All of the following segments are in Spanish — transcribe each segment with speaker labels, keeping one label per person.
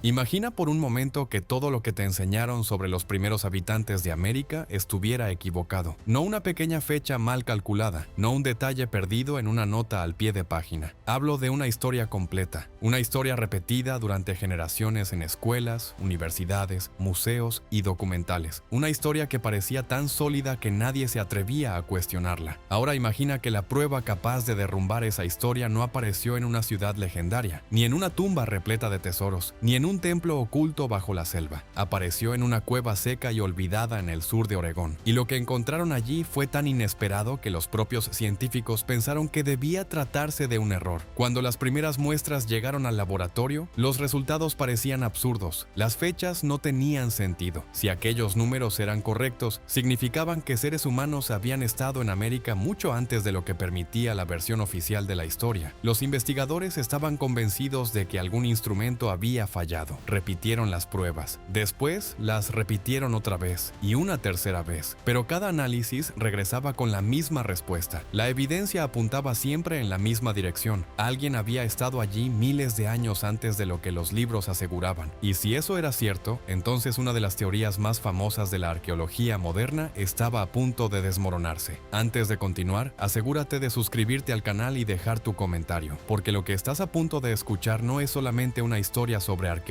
Speaker 1: Imagina por un momento que todo lo que te enseñaron sobre los primeros habitantes de América estuviera equivocado. No una pequeña fecha mal calculada, no un detalle perdido en una nota al pie de página. Hablo de una historia completa, una historia repetida durante generaciones en escuelas, universidades, museos y documentales. Una historia que parecía tan sólida que nadie se atrevía a cuestionarla. Ahora imagina que la prueba capaz de derrumbar esa historia no apareció en una ciudad legendaria, ni en una tumba repleta de tesoros, ni en un templo oculto bajo la selva. Apareció en una cueva seca y olvidada en el sur de Oregón. Y lo que encontraron allí fue tan inesperado que los propios científicos pensaron que debía tratarse de un error. Cuando las primeras muestras llegaron al laboratorio, los resultados parecían absurdos. Las fechas no tenían sentido. Si aquellos números eran correctos, significaban que seres humanos habían estado en América mucho antes de lo que permitía la versión oficial de la historia. Los investigadores estaban convencidos de que algún instrumento había fallado. Repitieron las pruebas. Después las repitieron otra vez y una tercera vez. Pero cada análisis regresaba con la misma respuesta. La evidencia apuntaba siempre en la misma dirección. Alguien había estado allí miles de años antes de lo que los libros aseguraban. Y si eso era cierto, entonces una de las teorías más famosas de la arqueología moderna estaba a punto de desmoronarse. Antes de continuar, asegúrate de suscribirte al canal y dejar tu comentario, porque lo que estás a punto de escuchar no es solamente una historia sobre arqueología,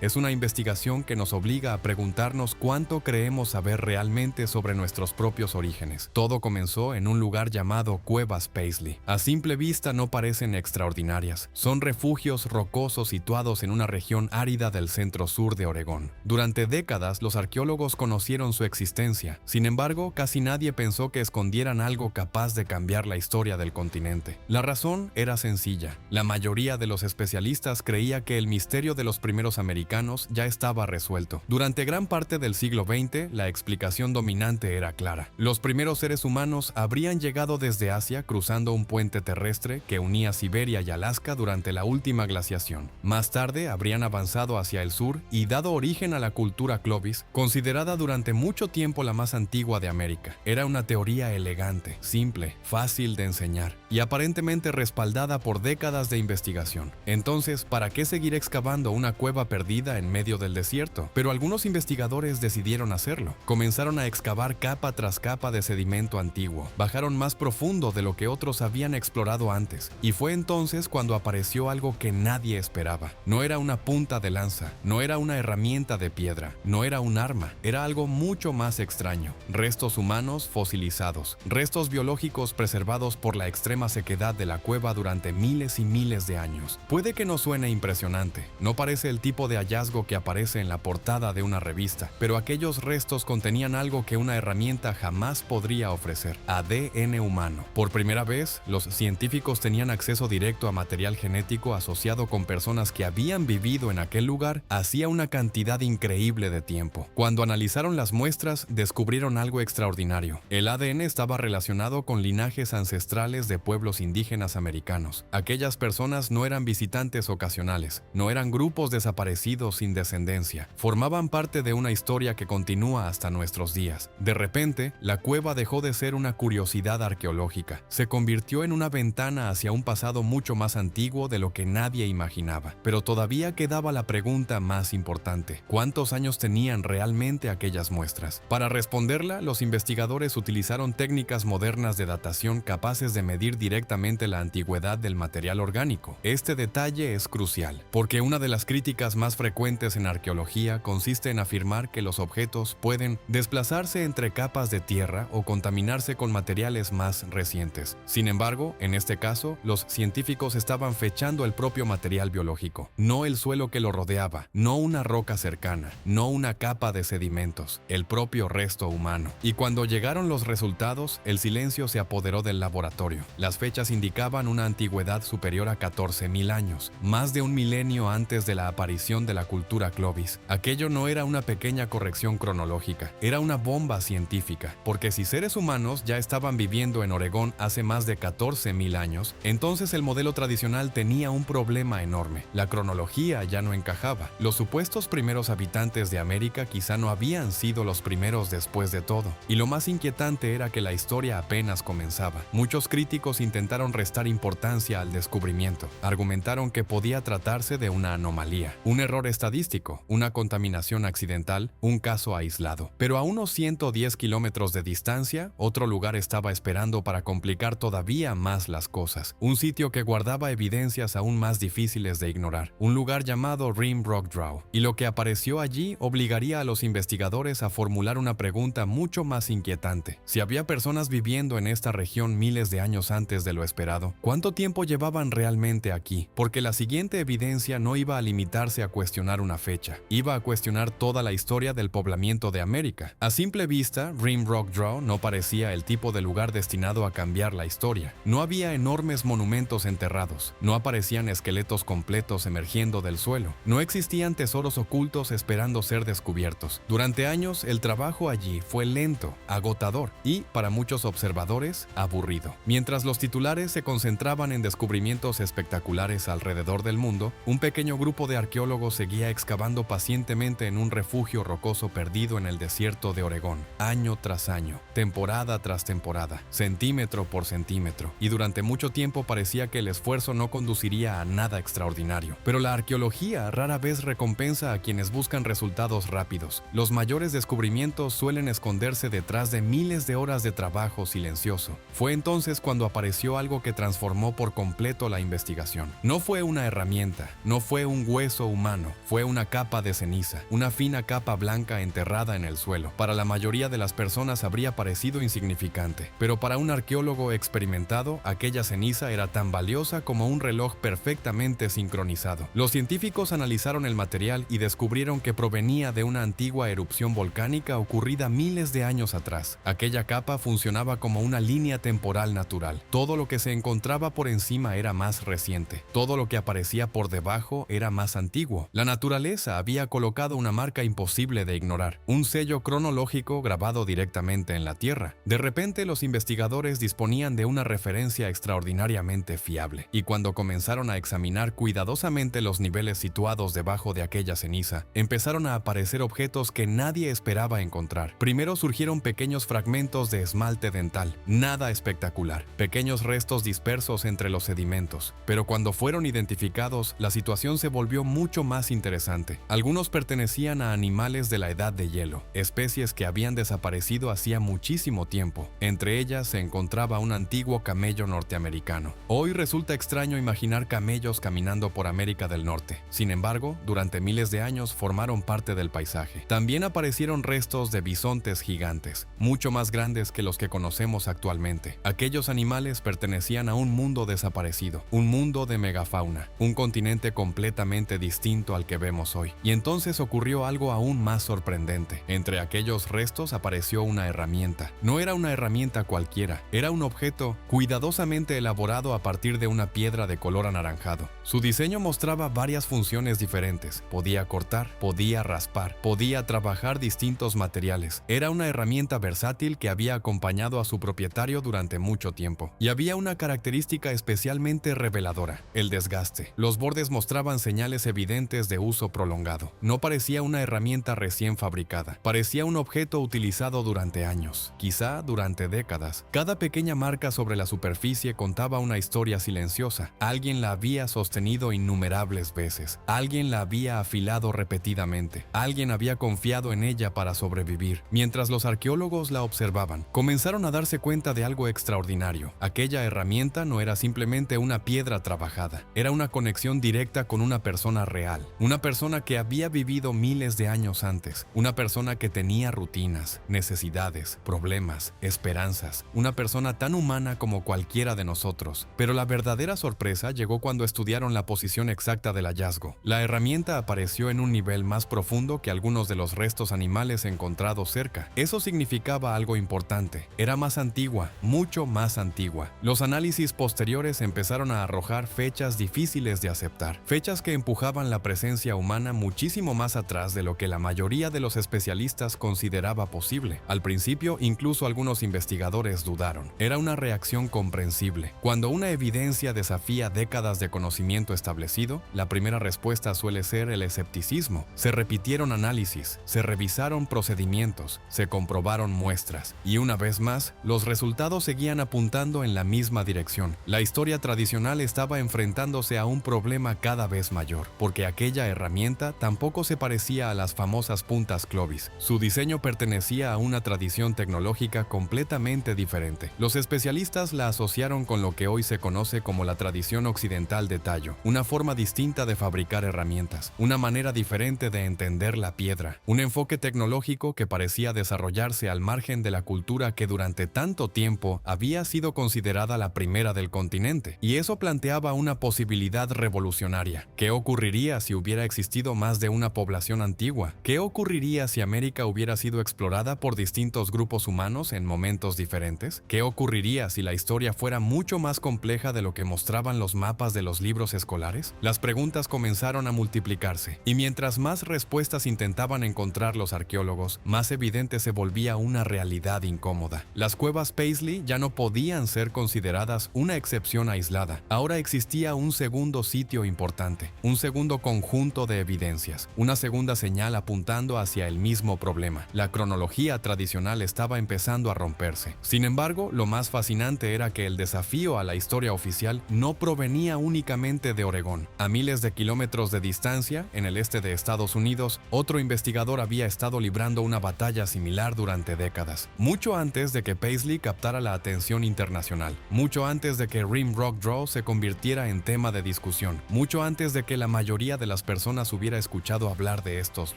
Speaker 1: es una investigación que nos obliga a preguntarnos cuánto creemos saber realmente sobre nuestros propios orígenes. Todo comenzó en un lugar llamado Cuevas Paisley. A simple vista no parecen extraordinarias. Son refugios rocosos situados en una región árida del centro-sur de Oregón. Durante décadas los arqueólogos conocieron su existencia. Sin embargo, casi nadie pensó que escondieran algo capaz de cambiar la historia del continente. La razón era sencilla. La mayoría de los especialistas creía que el misterio de los primeros americanos ya estaba resuelto. Durante gran parte del siglo XX, la explicación dominante era clara. Los primeros seres humanos habrían llegado desde Asia cruzando un puente terrestre que unía Siberia y Alaska durante la última glaciación. Más tarde habrían avanzado hacia el sur y dado origen a la cultura Clovis, considerada durante mucho tiempo la más antigua de América. Era una teoría elegante, simple, fácil de enseñar y aparentemente respaldada por décadas de investigación. Entonces, ¿para qué seguir excavando una cueva perdida en medio del desierto? Pero algunos investigadores decidieron hacerlo. Comenzaron a excavar capa tras capa de sedimento antiguo. Bajaron más profundo de lo que otros habían explorado antes. Y fue entonces cuando apareció algo que nadie esperaba. No era una punta de lanza, no era una herramienta de piedra, no era un arma, era algo mucho más extraño. Restos humanos fosilizados, restos biológicos preservados por la extrema sequedad de la cueva durante miles y miles de años. Puede que no suene impresionante, no parece el tipo de hallazgo que aparece en la portada de una revista, pero aquellos restos contenían algo que una herramienta jamás podría ofrecer: ADN humano. Por primera vez, los científicos tenían acceso directo a material genético asociado con personas que habían vivido en aquel lugar hacía una cantidad increíble de tiempo. Cuando analizaron las muestras, descubrieron algo extraordinario. El ADN estaba relacionado con linajes ancestrales de pueblos indígenas americanos. Aquellas personas no eran visitantes ocasionales, no eran grupos desaparecidos sin descendencia, formaban parte de una historia que continúa hasta nuestros días. De repente, la cueva dejó de ser una curiosidad arqueológica, se convirtió en una ventana hacia un pasado mucho más antiguo de lo que nadie imaginaba. Pero todavía quedaba la pregunta más importante: ¿cuántos años tenían realmente aquellas muestras? Para responderla, los investigadores utilizaron técnicas modernas de datación capaces de medir directamente la antigüedad del material orgánico. Este detalle es crucial, porque una de las críticas más frecuentes en arqueología consiste en afirmar que los objetos pueden desplazarse entre capas de tierra o contaminarse con materiales más recientes. Sin embargo, en este caso, los científicos estaban fechando el propio material biológico, no el suelo que lo rodeaba, no una roca cercana, no una capa de sedimentos, el propio resto humano. Y cuando llegaron los resultados, el silencio se apoderó del laboratorio. Las fechas indicaban una antigüedad superior a 14.000 años, más de un milenio antes de la aparición de la cultura Clovis. Aquello no era una pequeña corrección cronológica, era una bomba científica, porque si seres humanos ya estaban viviendo en Oregón hace más de 14.000 años, entonces el modelo tradicional tenía un problema enorme. La cronología ya no encajaba. Los supuestos primeros habitantes de América quizá no habían sido los primeros después de todo. Y lo más inquietante era que la historia apenas comenzaba. Muchos críticos intentaron restar importancia al descubrimiento. Argumentaron que podía tratarse de una anomalía sería un error estadístico, una contaminación accidental, un caso aislado. Pero a unos 110 kilómetros de distancia, otro lugar estaba esperando para complicar todavía más las cosas. Un sitio que guardaba evidencias aún más difíciles de ignorar. Un lugar llamado Rim Rock Draw. Y lo que apareció allí obligaría a los investigadores a formular una pregunta mucho más inquietante. Si había personas viviendo en esta región miles de años antes de lo esperado, ¿cuánto tiempo llevaban realmente aquí? Porque la siguiente evidencia no iba a limitarse a cuestionar una fecha, iba a cuestionar toda la historia del poblamiento de América. A simple vista, Rim Rock Draw no parecía el tipo de lugar destinado a cambiar la historia. No había enormes monumentos enterrados, no aparecían esqueletos completos emergiendo del suelo, no existían tesoros ocultos esperando ser descubiertos. Durante años, el trabajo allí fue lento, agotador y, para muchos observadores, aburrido. Mientras los titulares se concentraban en descubrimientos espectaculares alrededor del mundo, un pequeño grupo de arqueólogos seguía excavando pacientemente en un refugio rocoso perdido en el desierto de Oregón, año tras año, temporada tras temporada, centímetro por centímetro, y durante mucho tiempo parecía que el esfuerzo no conduciría a nada extraordinario. Pero la arqueología rara vez recompensa a quienes buscan resultados rápidos. Los mayores descubrimientos suelen esconderse detrás de miles de horas de trabajo silencioso. Fue entonces cuando apareció algo que transformó por completo la investigación. No fue una herramienta, no fue un hueso humano, fue una capa de ceniza, una fina capa blanca enterrada en el suelo. Para la mayoría de las personas habría parecido insignificante, pero para un arqueólogo experimentado, aquella ceniza era tan valiosa como un reloj perfectamente sincronizado. Los científicos analizaron el material y descubrieron que provenía de una antigua erupción volcánica ocurrida miles de años atrás. Aquella capa funcionaba como una línea temporal natural. Todo lo que se encontraba por encima era más reciente. Todo lo que aparecía por debajo era más antiguo. La naturaleza había colocado una marca imposible de ignorar, un sello cronológico grabado directamente en la tierra. De repente, los investigadores disponían de una referencia extraordinariamente fiable, y cuando comenzaron a examinar cuidadosamente los niveles situados debajo de aquella ceniza, empezaron a aparecer objetos que nadie esperaba encontrar. Primero surgieron pequeños fragmentos de esmalte dental, nada espectacular, pequeños restos dispersos entre los sedimentos. Pero cuando fueron identificados, la situación se volvió mucho más interesante. Algunos pertenecían a animales de la edad de hielo, especies que habían desaparecido hacía muchísimo tiempo. Entre ellas se encontraba un antiguo camello norteamericano. Hoy resulta extraño imaginar camellos caminando por América del Norte. Sin embargo, durante miles de años formaron parte del paisaje. También aparecieron restos de bisontes gigantes, mucho más grandes que los que conocemos actualmente. Aquellos animales pertenecían a un mundo desaparecido, un mundo de megafauna, un continente completamente distinto al que vemos hoy. Y entonces ocurrió algo aún más sorprendente. Entre aquellos restos apareció una herramienta. No era una herramienta cualquiera, era un objeto cuidadosamente elaborado a partir de una piedra de color anaranjado. Su diseño mostraba varias funciones diferentes. Podía cortar, podía raspar, podía trabajar distintos materiales. Era una herramienta versátil que había acompañado a su propietario durante mucho tiempo. Y había una característica especialmente reveladora: el desgaste. Los bordes mostraban señales evidentes de uso prolongado. No parecía una herramienta recién fabricada. Parecía un objeto utilizado durante años, quizá durante décadas. Cada pequeña marca sobre la superficie contaba una historia silenciosa. Alguien la había sostenido innumerables veces. Alguien la había afilado repetidamente. Alguien había confiado en ella para sobrevivir. Mientras los arqueólogos la observaban, comenzaron a darse cuenta de algo extraordinario. Aquella herramienta no era simplemente una piedra trabajada. Era una conexión directa con una persona real. Una persona que había vivido miles de años antes. Una persona que tenía rutinas, necesidades, problemas, esperanzas. Una persona tan humana como cualquiera de nosotros. Pero la verdadera sorpresa llegó cuando estudiaron la posición exacta del hallazgo. La herramienta apareció en un nivel más profundo que algunos de los restos animales encontrados cerca. Eso significaba algo importante. Era más antigua, mucho más antigua. Los análisis posteriores empezaron a arrojar fechas difíciles de aceptar. Fechas que empujaban la presencia humana muchísimo más atrás de lo que la mayoría de los especialistas consideraba posible. Al principio, incluso algunos investigadores dudaron. Era una reacción comprensible. Cuando una evidencia desafía décadas de conocimiento establecido, la primera respuesta suele ser el escepticismo. Se repitieron análisis, se revisaron procedimientos, se comprobaron muestras, y una vez más, los resultados seguían apuntando en la misma dirección. La historia tradicional estaba enfrentándose a un problema cada vez mayor. peor, porque aquella herramienta tampoco se parecía a las famosas puntas Clovis. Su diseño pertenecía a una tradición tecnológica completamente diferente. Los especialistas la asociaron con lo que hoy se conoce como la tradición occidental de tallo, una forma distinta de fabricar herramientas, una manera diferente de entender la piedra, un enfoque tecnológico que parecía desarrollarse al margen de la cultura que durante tanto tiempo había sido considerada la primera del continente. Y eso planteaba una posibilidad revolucionaria. ¿Qué ocurriría si hubiera existido más de una población antigua? ¿Qué ocurriría si América hubiera sido explorada por distintos grupos humanos en momentos diferentes? ¿Qué ocurriría si la historia fuera mucho más compleja de lo que mostraban los mapas de los libros escolares? Las preguntas comenzaron a multiplicarse, y mientras más respuestas intentaban encontrar los arqueólogos, más evidente se volvía una realidad incómoda. Las cuevas Paisley ya no podían ser consideradas una excepción aislada. Ahora existía un segundo sitio importante, un segundo conjunto de evidencias, una segunda señal apuntando hacia el mismo problema. La cronología tradicional estaba empezando a romperse. Sin embargo, lo más fascinante era que el desafío a la historia oficial no provenía únicamente de Oregón. A miles de kilómetros de distancia, en el este de Estados Unidos, otro investigador había estado librando una batalla similar durante décadas, mucho antes de que Paisley captara la atención internacional, mucho antes de que Rimrock Draw se convirtiera en tema de discusión, mucho antes de que la mayoría de las personas hubiera escuchado hablar de estos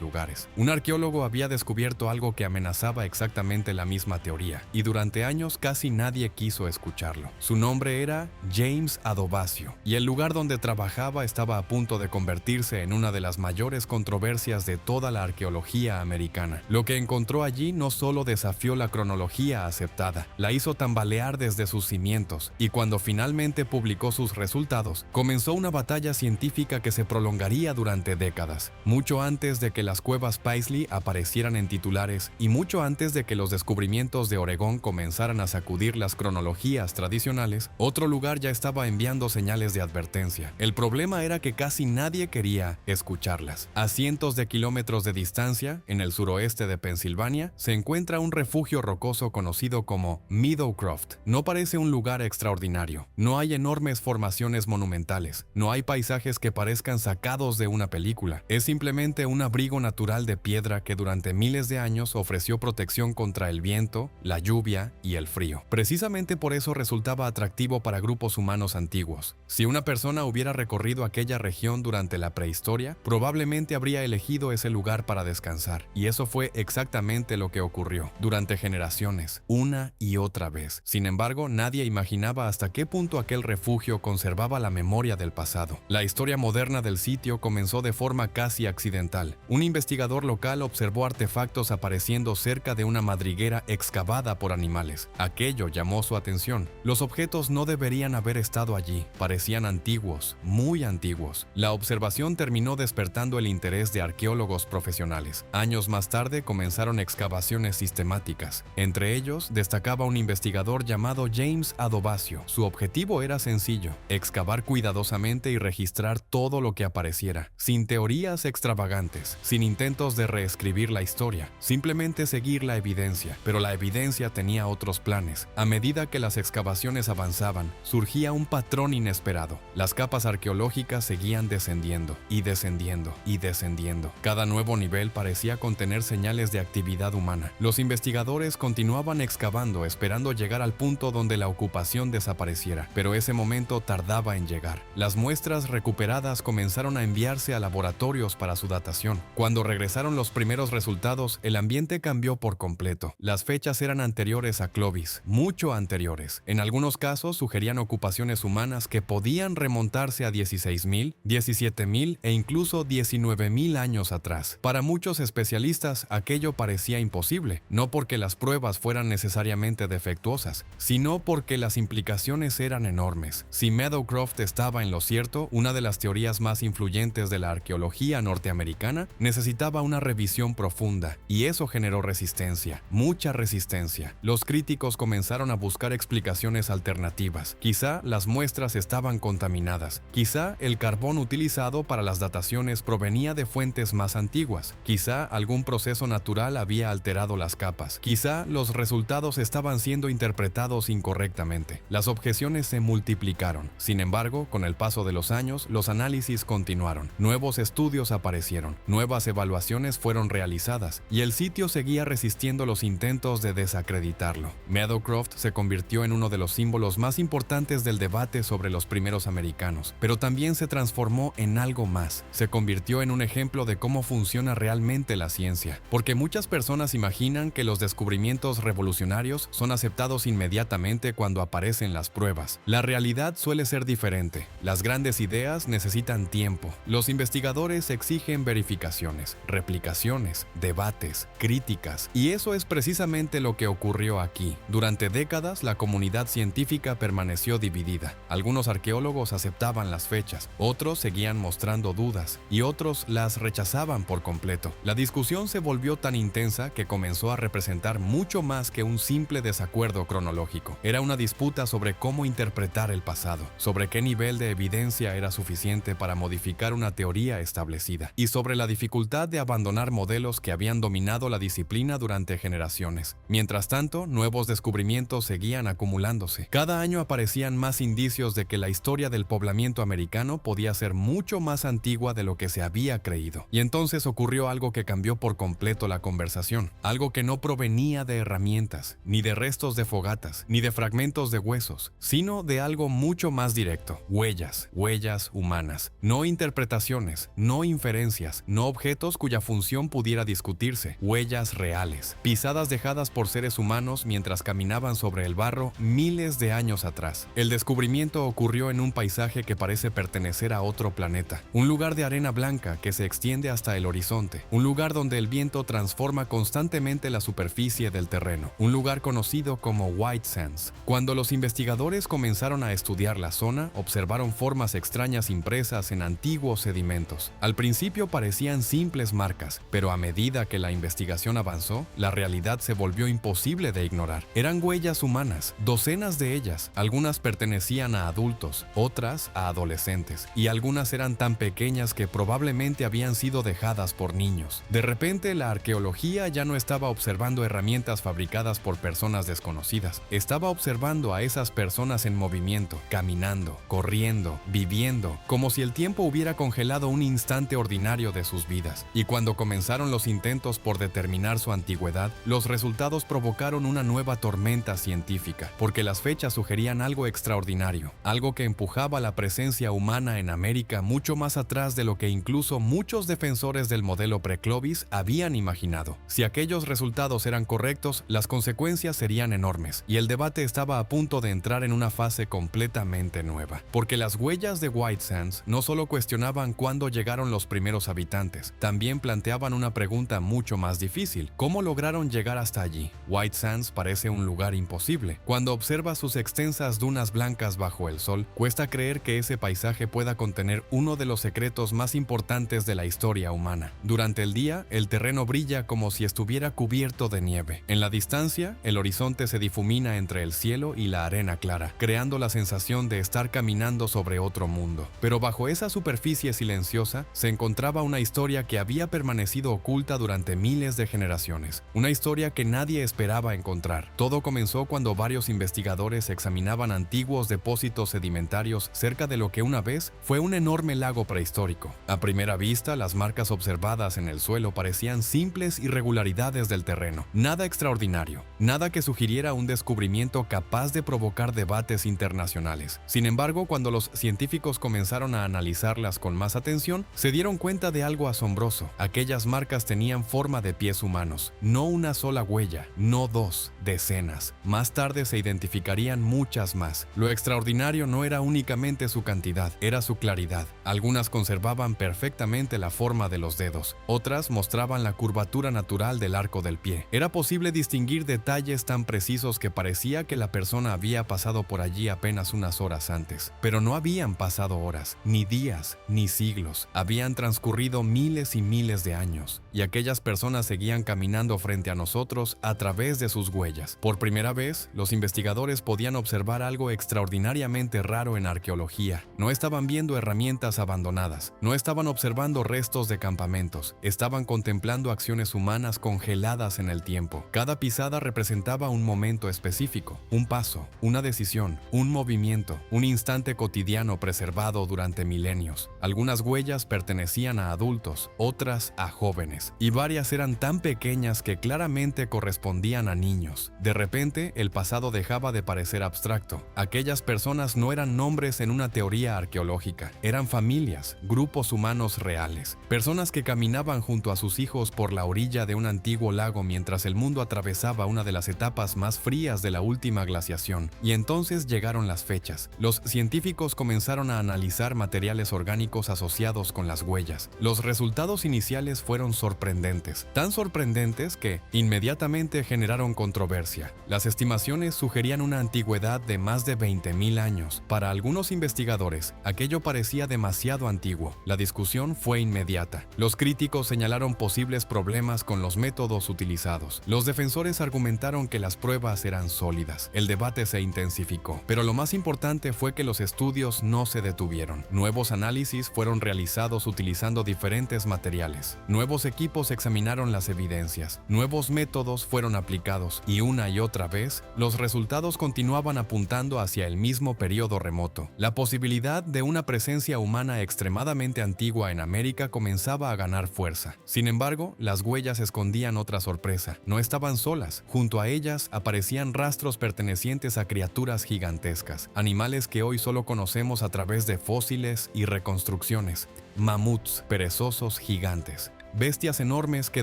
Speaker 1: lugares. Un arqueólogo había descubierto algo que amenazaba exactamente la misma teoría, y durante años casi nadie quiso escucharlo. Su nombre era James Adovasio, y el lugar donde trabajaba estaba a punto de convertirse en una de las mayores controversias de toda la arqueología americana. Lo que encontró allí no solo desafió la cronología aceptada, la hizo tambalear desde sus cimientos, y cuando finalmente publicó sus resultados, comenzó una batalla científica que se prolongaría durante décadas, mucho antes de que las cuevas Paisley aparecieran en titulares y mucho antes de que los descubrimientos de Oregón comenzaran a sacudir las cronologías tradicionales. Otro lugar ya estaba enviando señales de advertencia. El problema era que casi nadie quería escucharlas. A cientos de kilómetros de distancia, en el suroeste de Pensilvania, se encuentra un refugio rocoso conocido como Meadowcroft. No parece un lugar extraordinario. No hay enormes formaciones monumentales. No hay paisajes que parezcan sacados de una película. Es simplemente un abrigo natural de piedra que durante miles de años ofreció protección contra el viento, la lluvia y el frío. Precisamente por eso resultaba atractivo para grupos humanos antiguos. Si una persona hubiera recorrido aquella región durante la prehistoria, probablemente habría elegido ese lugar para descansar. Y eso fue exactamente lo que ocurrió durante generaciones, una y otra vez. Sin embargo, nadie imaginaba hasta qué punto aquel refugio conservaba la memoria del pasado. La historia moderna del sitio comenzó de forma casi accidental. Un investigador local observó artefactos apareciendo cerca de una madriguera excavada por animales. Aquello llamó su atención. Los objetos no deberían haber estado allí. Parecían antiguos, muy antiguos. La observación terminó despertando el interés de arqueólogos profesionales. Años más tarde comenzaron excavaciones sistemáticas. Entre ellos destacaba un investigador llamado James Adovasio. Su objetivo era sencillo: excavar cuidadosamente y registrar todo lo que apareciera, sin teorías extravagantes, sin intentos de reescribir la historia, simplemente seguir la evidencia. Pero la evidencia tenía otros planes. A medida que las excavaciones avanzaban, surgía un patrón inesperado. Las capas arqueológicas seguían descendiendo y descendiendo y descendiendo. Cada nuevo nivel parecía contener señales de actividad humana. Los investigadores continuaban excavando, esperando llegar al punto donde la ocupación desapareciera, pero ese momento tardaba en llegar. Las muestras recuperadas comenzaron a enviarse a laboratorios para su datación. Cuando regresaron los primeros resultados, el ambiente cambió por completo. Las fechas eran anteriores a Clovis, mucho anteriores. En algunos casos sugerían ocupaciones humanas que podían remontarse a 16.000, 17.000 e incluso 19.000 años atrás. Para muchos especialistas, aquello parecía imposible, no porque las pruebas fueran necesariamente defectuosas, sino porque las implicaciones eran enormes. Si Meadowcroft estaba en lo cierto, una de las teorías más influyentes de la arqueología norteamericana necesitaba una revisión profunda, y eso generó resistencia, mucha resistencia. Los críticos comenzaron a buscar explicaciones alternativas. Quizá las muestras estaban contaminadas, quizá el carbón utilizado para las dataciones provenía de fuentes más antiguas, quizá algún proceso natural había alterado las capas, quizá los resultados estaban siendo interpretados incorrectamente. Las objeciones se multiplicaron. Sin embargo, con el paso de los años, los análisis análisis continuaron, nuevos estudios aparecieron, nuevas evaluaciones fueron realizadas y el sitio seguía resistiendo los intentos de desacreditarlo. Meadowcroft se convirtió en uno de los símbolos más importantes del debate sobre los primeros americanos, pero también se transformó en algo más. Se convirtió en un ejemplo de cómo funciona realmente la ciencia, porque muchas personas imaginan que los descubrimientos revolucionarios son aceptados inmediatamente cuando aparecen las pruebas. La realidad suele ser diferente. Las grandes ideas necesitan tiempo. Los investigadores exigen verificaciones, replicaciones, debates, críticas, y eso es precisamente lo que ocurrió aquí. Durante décadas, la comunidad científica permaneció dividida. Algunos arqueólogos aceptaban las fechas, otros seguían mostrando dudas, y otros las rechazaban por completo. La discusión se volvió tan intensa que comenzó a representar mucho más que un simple desacuerdo cronológico. Era una disputa sobre cómo interpretar el pasado, sobre qué nivel de evidencia era suficiente para modificar una teoría establecida, y sobre la dificultad de abandonar modelos que habían dominado la disciplina durante generaciones. Mientras tanto, nuevos descubrimientos seguían acumulándose. Cada año aparecían más indicios de que la historia del poblamiento americano podía ser mucho más antigua de lo que se había creído. Y entonces ocurrió algo que cambió por completo la conversación, algo que no provenía de herramientas, ni de restos de fogatas, ni de fragmentos de huesos, sino de algo mucho más directo: huellas humanas, no interpretaciones, no inferencias, no objetos cuya función pudiera discutirse, huellas reales, pisadas dejadas por seres humanos mientras caminaban sobre el barro miles de años atrás. El descubrimiento ocurrió en un paisaje que parece pertenecer a otro planeta, un lugar de arena blanca que se extiende hasta el horizonte, un lugar donde el viento transforma constantemente la superficie del terreno, un lugar conocido como White Sands. Cuando los investigadores comenzaron a estudiar la zona, observaron formas extrañas impresas en antiguos sedimentos. Al principio parecían simples marcas, pero a medida que la investigación avanzó, la realidad se volvió imposible de ignorar. Eran huellas humanas, docenas de ellas. Algunas pertenecían a adultos, otras a adolescentes, y algunas eran tan pequeñas que probablemente habían sido dejadas por niños. De repente, la arqueología ya no estaba observando herramientas fabricadas por personas desconocidas. Estaba observando a esas personas en movimiento, caminando, corriendo, viviendo, como si el tiempo hubiera congelado un instante ordinario de sus vidas. Y cuando comenzaron los intentos por determinar su antigüedad, los resultados provocaron una nueva tormenta científica, porque las fechas sugerían algo extraordinario, algo que empujaba la presencia humana en América mucho más atrás de lo que incluso muchos defensores del modelo pre-Clovis habían imaginado. Si aquellos resultados eran correctos, las consecuencias serían enormes, y el debate estaba a punto de entrar en una fase completamente nueva, porque las huellas de White Sands no solo cuestionaban cuándo llegaron los primeros habitantes, también planteaban una pregunta mucho más difícil: ¿cómo lograron llegar hasta allí? White Sands parece un lugar imposible. Cuando observas sus extensas dunas blancas bajo el sol, cuesta creer que ese paisaje pueda contener uno de los secretos más importantes de la historia humana. Durante el día, el terreno brilla como si estuviera cubierto de nieve. En la distancia, el horizonte se difumina entre el cielo y la arena clara, creando la sensación de estar caminando sobre otro mundo. Pero bajo esa superficie silenciosa se encontraba una historia que había permanecido oculta durante miles de generaciones. Una historia que nadie esperaba encontrar. Todo comenzó cuando varios investigadores examinaban antiguos depósitos sedimentarios cerca de lo que una vez fue un enorme lago prehistórico. A primera vista, las marcas observadas en el suelo parecían simples irregularidades del terreno. Nada extraordinario, nada que sugiriera un descubrimiento capaz de provocar debates internacionales. Sin embargo, cuando los científicos comenzaron a analizarlas con más atención, se dieron cuenta de algo asombroso. Aquellas marcas tenían forma de pies humanos, no una sola huella, no dos, decenas. Más tarde se identificarían muchas más. Lo extraordinario no era únicamente su cantidad, era su claridad. Algunas conservaban perfectamente la forma de los dedos, otras mostraban la curvatura natural del arco del pie. Era posible distinguir detalles tan precisos que parecía que la persona había pasado por allí apenas unas horas antes. Pero no habían pasado horas, ni días, ni siglos. Habían transcurrido miles y miles de años, y aquellas personas seguían caminando frente a nosotros a través de sus huellas. Por primera vez, los investigadores podían observar algo extraordinariamente raro en arqueología. No estaban viendo herramientas abandonadas, no estaban observando restos de campamentos, estaban contemplando acciones humanas congeladas en el tiempo. Cada pisada representaba un momento específico, un paso, una decisión, un movimiento, un instante cotidiano preservado durante milenios. milenios. Algunas huellas pertenecían a adultos, otras a jóvenes, y varias eran tan pequeñas que claramente correspondían a niños. De repente, el pasado dejaba de parecer abstracto. Aquellas personas no eran nombres en una teoría arqueológica, eran familias, grupos humanos reales, personas que caminaban junto a sus hijos por la orilla de un antiguo lago mientras el mundo atravesaba una de las etapas más frías de la última glaciación. Y entonces llegaron las fechas. Los científicos comenzaron a analizar materiales orgánicos asociados con las huellas. Los resultados iniciales fueron sorprendentes, tan sorprendentes que inmediatamente generaron controversia. Las estimaciones sugerían una antigüedad de más de 20.000 años. Para algunos investigadores, aquello parecía demasiado antiguo. La discusión fue inmediata. Los críticos señalaron posibles problemas con los métodos utilizados. Los defensores argumentaron que las pruebas eran sólidas. El debate se intensificó. Pero lo más importante fue que los estudios no se detuvieron. Nuevos análisis fueron realizados utilizando diferentes materiales. Nuevos equipos examinaron las evidencias. Nuevos métodos fueron aplicados y una y otra vez, los resultados continuaban apuntando hacia el mismo periodo remoto. La posibilidad de una presencia humana extremadamente antigua en América comenzaba a ganar fuerza. Sin embargo, las huellas escondían otra sorpresa. No estaban solas. Junto a ellas aparecían rastros pertenecientes a criaturas gigantescas, animales que hoy solo conocemos a través de fósiles y reconstrucciones. Mamuts, perezosos gigantes. Bestias enormes que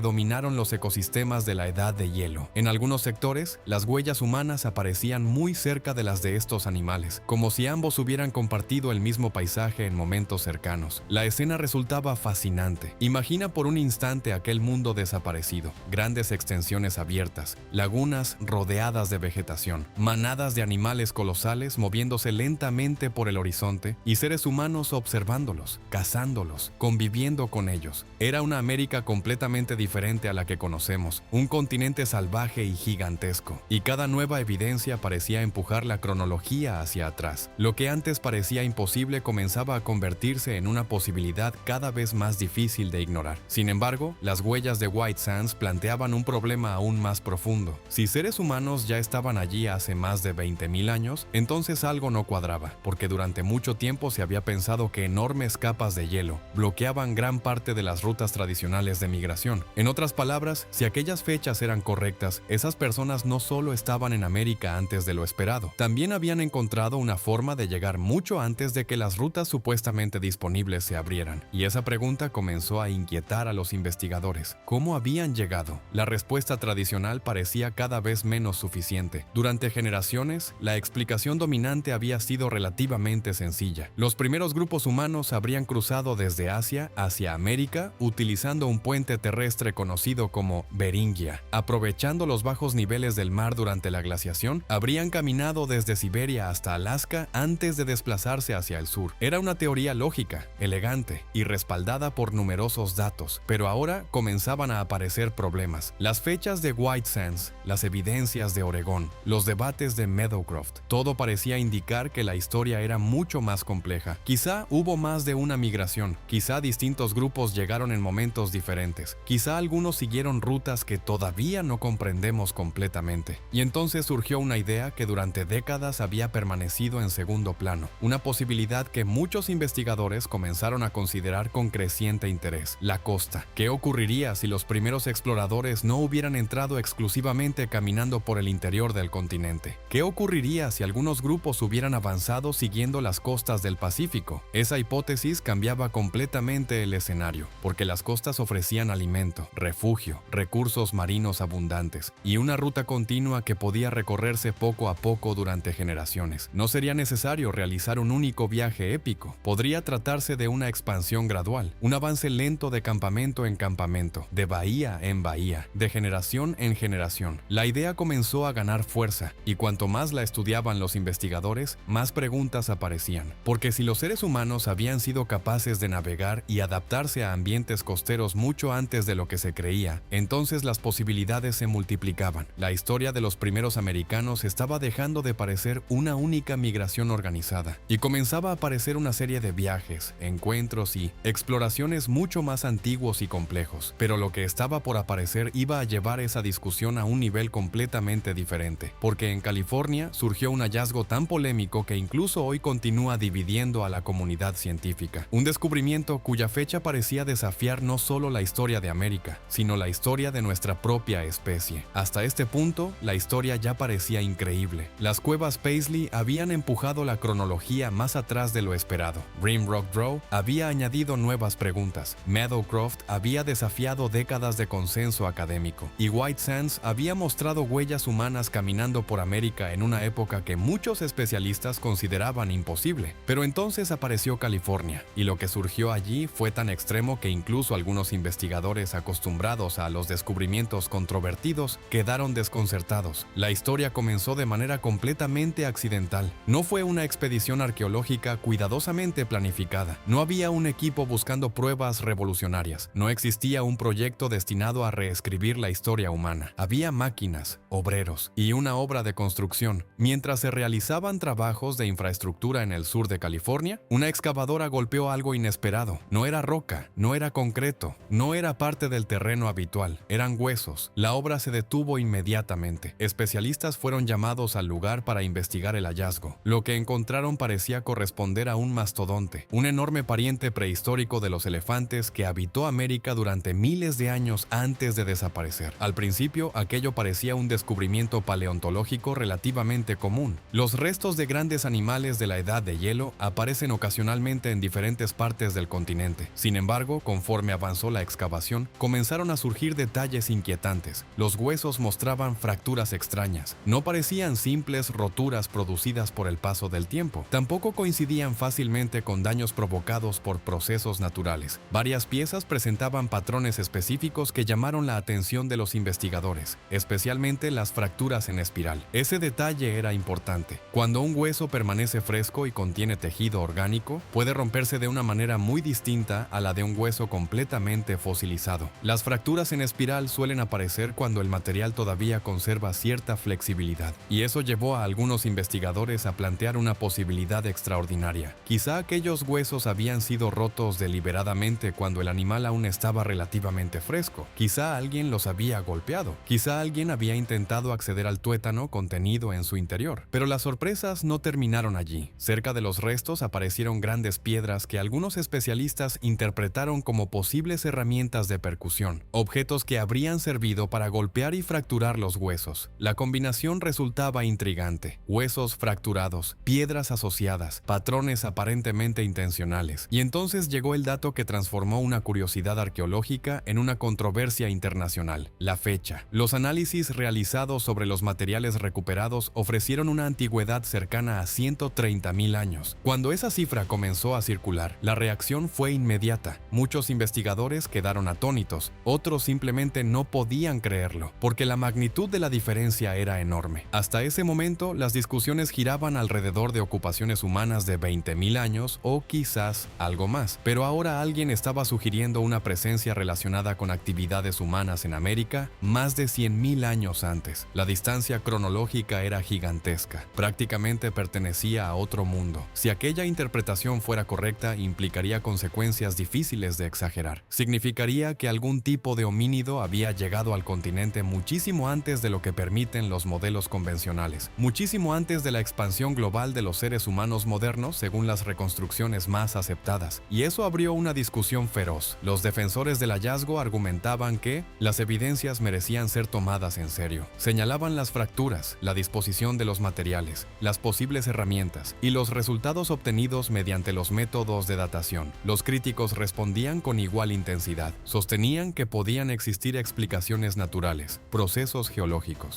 Speaker 1: dominaron los ecosistemas de la edad de hielo. En algunos sectores, las huellas humanas aparecían muy cerca de las de estos animales, como si ambos hubieran compartido el mismo paisaje en momentos cercanos. La escena resultaba fascinante. Imagina por un instante aquel mundo desaparecido, grandes extensiones abiertas, lagunas rodeadas de vegetación, manadas de animales colosales moviéndose lentamente por el horizonte y seres humanos observándolos, cazándolos, conviviendo con ellos. Era una América completamente diferente a la que conocemos, un continente salvaje y gigantesco, y cada nueva evidencia parecía empujar la cronología hacia atrás. Lo que antes parecía imposible comenzaba a convertirse en una posibilidad cada vez más difícil de ignorar. Sin embargo, las huellas de White Sands planteaban un problema aún más profundo. Si seres humanos ya estaban allí hace más de 20.000 años, entonces algo no cuadraba, porque durante mucho tiempo se había pensado que enormes capas de hielo bloqueaban gran parte de las rutas tradicionales de migración. En otras palabras, si aquellas fechas eran correctas, esas personas no solo estaban en América antes de lo esperado, también habían encontrado una forma de llegar mucho antes de que las rutas supuestamente disponibles se abrieran. Y esa pregunta comenzó a inquietar a los investigadores. ¿Cómo habían llegado? La respuesta tradicional parecía cada vez menos suficiente. Durante generaciones, la explicación dominante había sido relativamente sencilla. Los primeros grupos humanos habrían cruzado desde Asia hacia América utilizando un puente terrestre conocido como Beringia. Aprovechando los bajos niveles del mar durante la glaciación, habrían caminado desde Siberia hasta Alaska antes de desplazarse hacia el sur. Era una teoría lógica, elegante y respaldada por numerosos datos, pero ahora comenzaban a aparecer problemas. Las fechas de White Sands, las evidencias de Oregón, los debates de Meadowcroft, todo parecía indicar que la historia era mucho más compleja. Quizá hubo más de una migración, quizá distintos grupos llegaron en momentos diferentes. Quizá algunos siguieron rutas que todavía no comprendemos completamente. Y entonces surgió una idea que durante décadas había permanecido en segundo plano, una posibilidad que muchos investigadores comenzaron a considerar con creciente interés: la costa. ¿Qué ocurriría si los primeros exploradores no hubieran entrado exclusivamente caminando por el interior del continente? ¿Qué ocurriría si algunos grupos hubieran avanzado siguiendo las costas del Pacífico? Esa hipótesis cambiaba completamente el escenario, porque las costas ofrecían alimento, refugio, recursos marinos abundantes y una ruta continua que podía recorrerse poco a poco durante generaciones. No sería necesario realizar un único viaje épico. Podría tratarse de una expansión gradual, un avance lento de campamento en campamento, de bahía en bahía, de generación en generación. La idea comenzó a ganar fuerza y cuanto más la estudiaban los investigadores, más preguntas aparecían. Porque si los seres humanos habían sido capaces de navegar y adaptarse a ambientes costeros hallazgos mucho antes de lo que se creía, entonces las posibilidades se multiplicaban. La historia de los primeros americanos estaba dejando de parecer una única migración organizada y comenzaba a aparecer una serie de viajes, encuentros y exploraciones mucho más antiguos y complejos. Pero lo que estaba por aparecer iba a llevar esa discusión a un nivel completamente diferente, porque en California surgió un hallazgo tan polémico que incluso hoy continúa dividiendo a la comunidad científica. Un descubrimiento cuya fecha parecía desafiar no solo la historia de América, sino la historia de nuestra propia especie. Hasta este punto, la historia ya parecía increíble. Las cuevas Paisley habían empujado la cronología más atrás de lo esperado. Rimrock Row había añadido nuevas preguntas. Meadowcroft había desafiado décadas de consenso académico. Y White Sands había mostrado huellas humanas caminando por América en una época que muchos especialistas consideraban imposible. Pero entonces apareció California, y lo que surgió allí fue tan extremo que incluso algunos investigadores acostumbrados a los descubrimientos controvertidos quedaron desconcertados. La historia comenzó de manera completamente accidental. No fue una expedición arqueológica cuidadosamente planificada. No había un equipo buscando pruebas revolucionarias. No existía un proyecto destinado a reescribir la historia humana. Había máquinas, obreros y una obra de construcción. Mientras se realizaban trabajos de infraestructura en el sur de California, una excavadora golpeó algo inesperado. No era roca, no era concreto, no era parte del terreno habitual, eran huesos. La obra se detuvo inmediatamente. Especialistas fueron llamados al lugar para investigar el hallazgo. Lo que encontraron parecía corresponder a un mastodonte, un enorme pariente prehistórico de los elefantes que habitó América durante miles de años antes de desaparecer. Al principio, aquello parecía un descubrimiento paleontológico relativamente común. Los restos de grandes animales de la edad de hielo aparecen ocasionalmente en diferentes partes del continente. Sin embargo, conforme avanzó la excavación, comenzaron a surgir detalles inquietantes. Los huesos mostraban fracturas extrañas. No parecían simples roturas producidas por el paso del tiempo. Tampoco coincidían fácilmente con daños provocados por procesos naturales. Varias piezas presentaban patrones específicos que llamaron la atención de los investigadores, especialmente las fracturas en espiral. Ese detalle era importante. Cuando un hueso permanece fresco y contiene tejido orgánico, puede romperse de una manera muy distinta a la de un hueso completamente fosilizado. Las fracturas en espiral suelen aparecer cuando el material todavía conserva cierta flexibilidad, y eso llevó a algunos investigadores a plantear una posibilidad extraordinaria. Quizá aquellos huesos habían sido rotos deliberadamente cuando el animal aún estaba relativamente fresco. Quizá alguien los había golpeado. Quizá alguien había intentado acceder al tuétano contenido en su interior. Pero las sorpresas no terminaron allí. Cerca de los restos aparecieron grandes piedras que algunos especialistas interpretaron como posibles herramientas de percusión, objetos que habrían servido para golpear y fracturar los huesos. La combinación resultaba intrigante: huesos fracturados, piedras asociadas, patrones aparentemente intencionales. Y entonces llegó el dato que transformó una curiosidad arqueológica en una controversia internacional: la fecha. Los análisis realizados sobre los materiales recuperados ofrecieron una antigüedad cercana a 130.000 años. Cuando esa cifra comenzó a circular, la reacción fue inmediata. Muchos investigadores quedaron atónitos, otros simplemente no podían creerlo, porque la magnitud de la diferencia era enorme. Hasta ese momento, las discusiones giraban alrededor de ocupaciones humanas de 20.000 años o quizás algo más, pero ahora alguien estaba sugiriendo una presencia relacionada con actividades humanas en América más de 100.000 años antes. La distancia cronológica era gigantesca, prácticamente pertenecía a otro mundo. Si aquella interpretación fuera correcta, implicaría consecuencias difíciles de exagerar. Significaría que algún tipo de homínido había llegado al continente muchísimo antes de lo que permiten los modelos convencionales, muchísimo antes de la expansión global de los seres humanos modernos según las reconstrucciones más aceptadas, y eso abrió una discusión feroz. Los defensores del hallazgo argumentaban que las evidencias merecían ser tomadas en serio. Señalaban las fracturas, la disposición de los materiales, las posibles herramientas y los resultados obtenidos mediante los métodos de datación. Los críticos respondían con igual intensidad. Sostenían que podían existir explicaciones naturales, procesos geológicos,